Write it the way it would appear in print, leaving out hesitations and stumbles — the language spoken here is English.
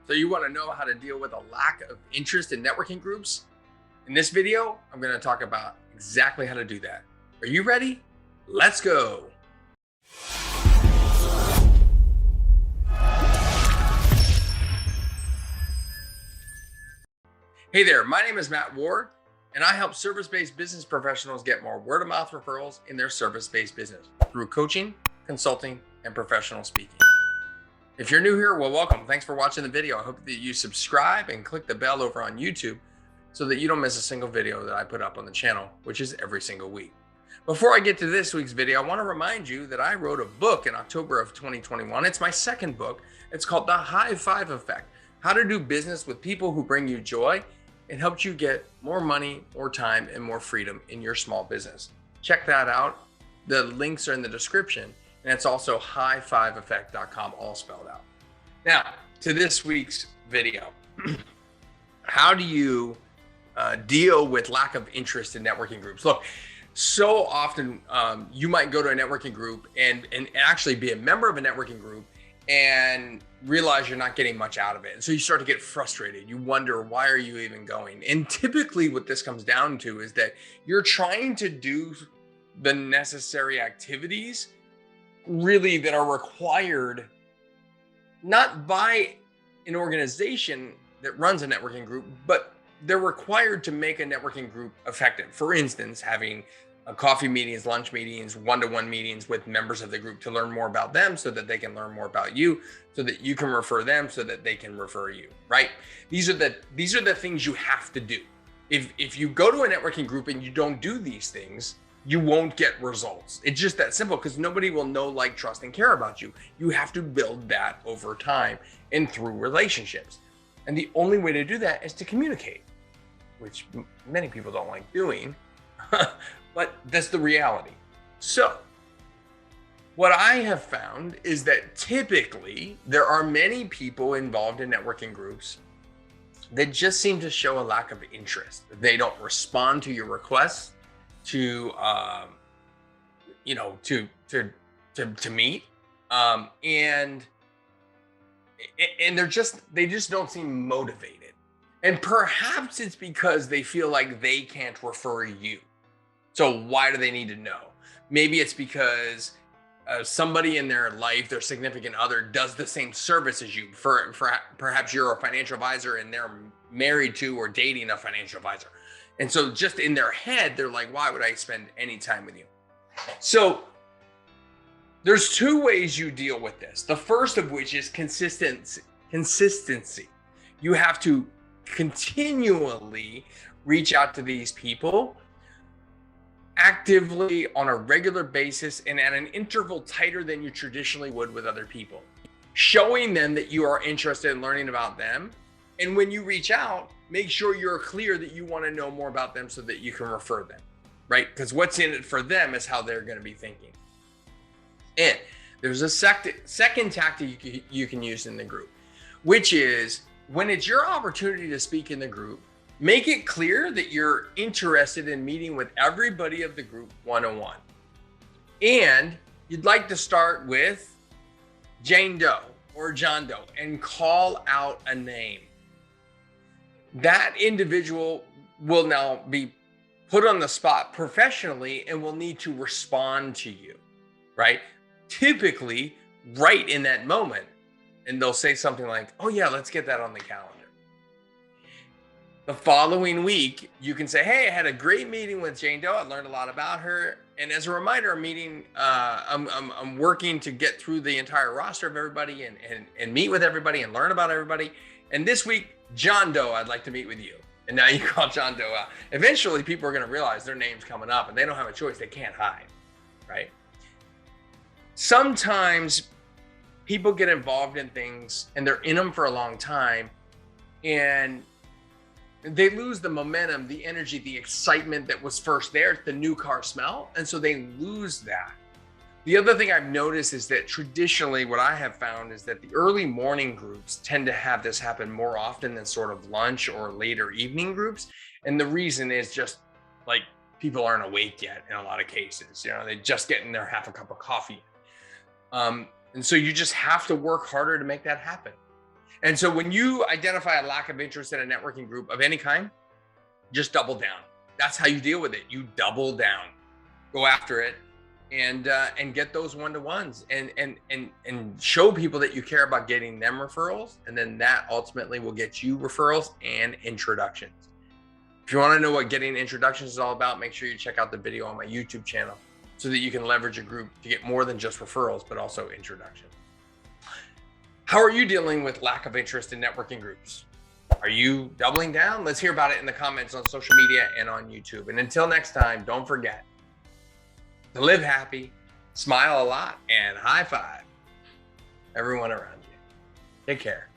So you want to know how to deal with a lack of interest in networking groups? In this video, I'm going to talk about exactly how to do that. Are you ready? Let's go. Hey there, my name is Matt Ward, and I help service-based business professionals get more word-of-mouth referrals in their service-based business through coaching, consulting, and professional speaking. If you're new here, well, welcome. Thanks for watching the video. I hope that you subscribe and click the bell over on YouTube so that you don't miss a single video that I put up on the channel, which is every single week. Before I get to this week's video, I want to remind you that I wrote a book in October of 2021. It's my second book. It's called The High Five Effect: How to Do Business with People Who Bring You Joy. It helps you get more money, more time, and more freedom in your small business. Check that out. The links are in the description, and it's also high5effect.com, all spelled out. Now, to this week's video. How do you deal with lack of interest in networking groups? Look, so often you might go to a networking group and actually be a member of a networking group and realize you're not getting much out of it. And so you start to get frustrated. You wonder, why are you even going? And typically what this comes down to is that you're trying to do the necessary activities really that are required, not by an organization that runs a networking group, but they're required to make a networking group effective. For instance, having coffee meetings, lunch meetings, one-to-one meetings with members of the group to learn more about them so that they can learn more about you, so that you can refer them, so that they can refer you, right? These are the things you have to do. If you go to a networking group and you don't do these things, you won't get results. It's just that simple, because nobody will know, like, trust, and care about you. You have to build that over time and through relationships. And the only way to do that is to communicate, which many people don't like doing, but that's the reality. So what I have found is that typically there are many people involved in networking groups that just seem to show a lack of interest. They don't respond to your requests to meet, and they just don't seem motivated. And perhaps it's because they feel like they can't refer you. So why do they need to know? Maybe it's because somebody in their life, their significant other, does the same service as you. For perhaps you're a financial advisor and they're married to or dating a financial advisor. And so just in their head, they're like, why would I spend any time with you? So there's two ways you deal with this. The first of which is consistency. You have to continually reach out to these people actively on a regular basis and at an interval tighter than you traditionally would with other people, showing them that you are interested in learning about them. And when you reach out, make sure you're clear that you want to know more about them so that you can refer them, right? Because what's in it for them is how they're going to be thinking. And there's a second tactic you can use in the group, which is when it's your opportunity to speak in the group, make it clear that you're interested in meeting with everybody of the group one-on-one. And you'd like to start with Jane Doe or John Doe and call out a name. That individual will now be put on the spot professionally and will need to respond to you, right? Typically, right in that moment. And they'll say something like, oh yeah, let's get that on the calendar. The following week, you can say, hey, I had a great meeting with Jane Doe. I learned a lot about her. And as a reminder, I'm working to get through the entire roster of everybody and meet with everybody and learn about everybody. And this week, John Doe, I'd like to meet with you. And now you call John Doe out. Eventually, people are going to realize their name's coming up and they don't have a choice. They can't hide, right? Sometimes people get involved in things and they're in them for a long time and they lose the momentum, the energy, the excitement that was first there, the new car smell. And so they lose that. The other thing I've noticed is that traditionally what I have found is that the early morning groups tend to have this happen more often than sort of lunch or later evening groups. And the reason is just like people aren't awake yet in a lot of cases. You know, they're just getting their half a cup of coffee. And so you just have to work harder to make that happen. And so when you identify a lack of interest in a networking group of any kind, just double down. That's how you deal with it. You double down, go after it, and get those one-to-ones, and show people that you care about getting them referrals, and then that ultimately will get you referrals and introductions. If you want to know what getting introductions is all about, make sure you check out the video on my YouTube channel so that you can leverage a group to get more than just referrals, but also introductions. How are you dealing with lack of interest in networking groups? Are you doubling down? Let's hear about it in the comments on social media and on YouTube. And until next time, don't forget to live happy, smile a lot, and high five everyone around you. Take care.